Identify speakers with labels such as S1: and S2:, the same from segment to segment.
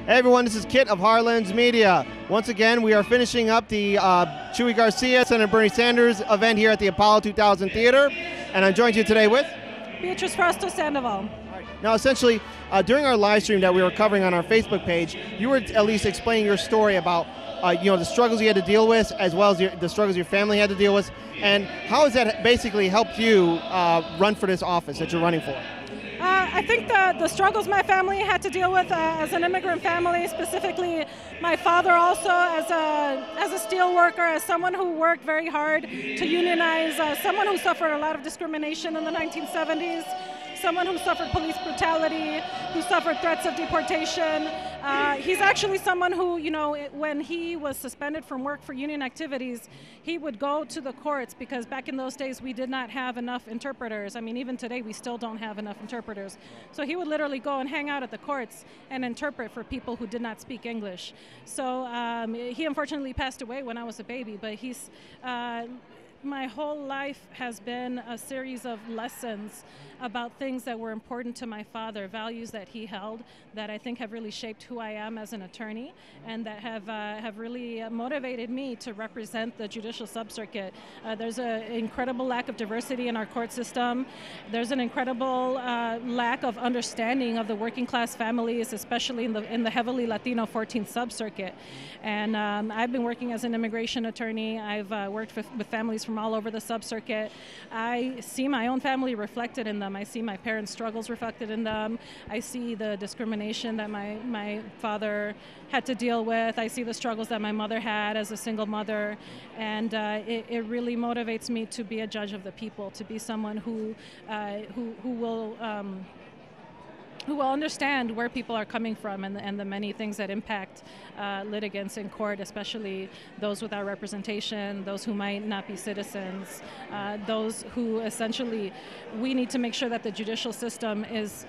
S1: Hey everyone, this is Kit of Harlan's Media. Once again, we are finishing up the Chuy Garcia, Senator Bernie Sanders event here at the Apollo 2000 Theater, and I'm joined here today with
S2: Beatriz, Frausto, Sandoval.
S1: Now, essentially, during our live stream that we were covering on our Facebook page, you were at least explaining your story about the struggles you had to deal with, as well as the struggles your family had to deal with, and how has that basically helped you run for this office that you're running for?
S2: I think the struggles my family had to deal with as an immigrant family, specifically my father also as a steel worker, as someone who worked very hard to unionize, someone who suffered a lot of discrimination in the 1970s, someone who suffered police brutality, who suffered threats of deportation. He's actually someone who, when he was suspended from work for union activities, he would go to the courts because back in those days we did not have enough interpreters. I mean, even today we still don't have enough interpreters. So he would literally go and hang out at the courts and interpret for people who did not speak English. So he unfortunately passed away when I was a baby, but he's my whole life has been a series of lessons about things that were important to my father, values that he held that I think have really shaped who I am as an attorney and that have really motivated me to represent the judicial subcircuit. There's an incredible lack of diversity in our court system. There's an incredible lack of understanding of the working class families, especially in the heavily Latino 14th subcircuit. And I've been working as an immigration attorney. I've worked with families from all over the subcircuit. I see my own family reflected in them. I see my parents' struggles reflected in them. I see the discrimination that my father had to deal with. I see the struggles that my mother had as a single mother. And it really motivates me to be a judge of the people, to be someone who will understand where people are coming from and the many things that impact litigants in court, especially those without representation, those who might not be citizens, those who essentially we need to make sure that the judicial system is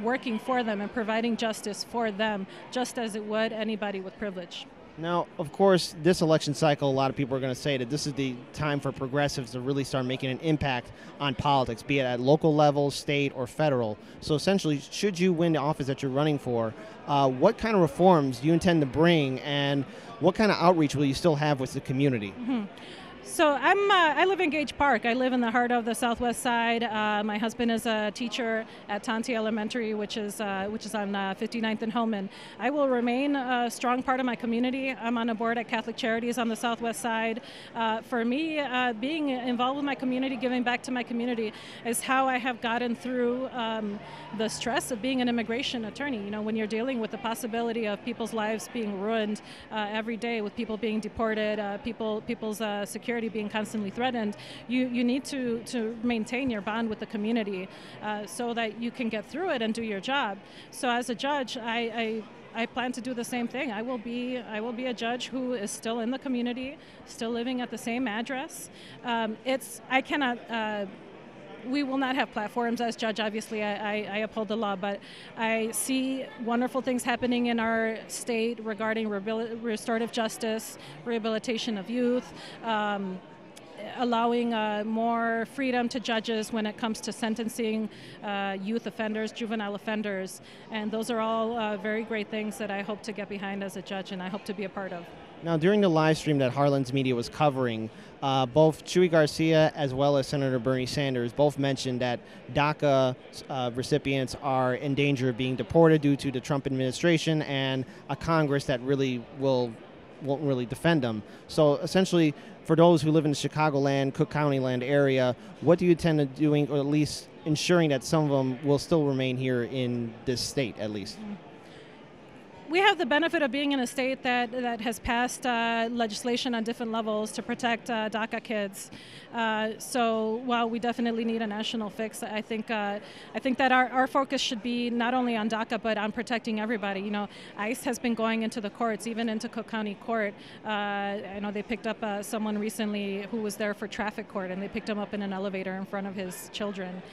S2: working for them and providing justice for them, just as it would anybody with privilege.
S1: Now, of course, this election cycle, a lot of people are going to say that this is the time for progressives to really start making an impact on politics, be it at local level, state, or federal. So essentially, should you win the office that you're running for, what kind of reforms do you intend to bring, and what kind of outreach will you still have with the community?
S2: Mm-hmm. So I live in Gage Park. I live in the heart of the Southwest Side. My husband is a teacher at Tonti Elementary, which is on 59th and Hillman. I will remain a strong part of my community. I'm on a board at Catholic Charities on the Southwest Side. For me, being involved with my community, giving back to my community, is how I have gotten through the stress of being an immigration attorney. When you're dealing with the possibility of people's lives being ruined every day, with people being deported, people's security being constantly threatened, you need to maintain your bond with the community so that you can get through it and do your job. So as a judge, I plan to do the same thing. I will be a judge who is still in the community, still living at the same address. We will not have platforms as judge. Obviously, I uphold the law, but I see wonderful things happening in our state regarding restorative justice, rehabilitation of youth, allowing more freedom to judges when it comes to sentencing youth offenders, juvenile offenders. And those are all very great things that I hope to get behind as a judge and I hope to be a part of.
S1: Now, during the live stream that Harlan's Media was covering, both Chuy Garcia as well as Senator Bernie Sanders both mentioned that DACA recipients are in danger of being deported due to the Trump administration and a Congress that really won't really defend them. So essentially, for those who live in the Chicagoland, Cook County land area, what do you intend to doing, or at least ensuring that some of them will still remain here in this state, at least?
S2: We have the benefit of being in a state that has passed legislation on different levels to protect DACA kids. So while we definitely need a national fix, I think that our focus should be not only on DACA but on protecting everybody. ICE has been going into the courts, even into Cook County Court. I know they picked up someone recently who was there for traffic court, and they picked him up in an elevator in front of his children.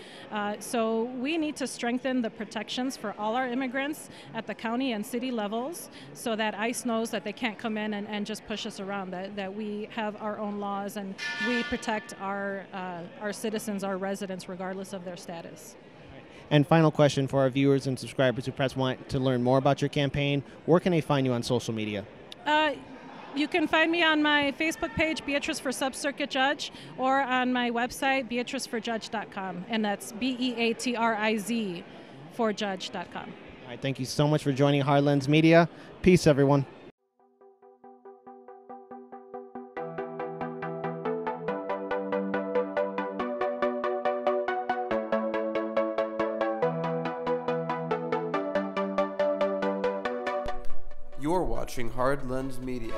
S2: So we need to strengthen the protections for all our immigrants at the county and city level, so that ICE knows that they can't come in and just push us around, that we have our own laws and we protect our citizens, our residents, regardless of their status.
S1: And final question for our viewers and subscribers who perhaps want to learn more about your campaign, where can they find you on social media?
S2: You can find me on my Facebook page, Beatriz for Sub-Circuit Judge, or on my website, beatrizforjudge.com, and that's BEATRIZ for judge.com.
S1: All right, thank you so much for joining Hard Lens Media. Peace, everyone.
S3: You're watching Hard Lens Media.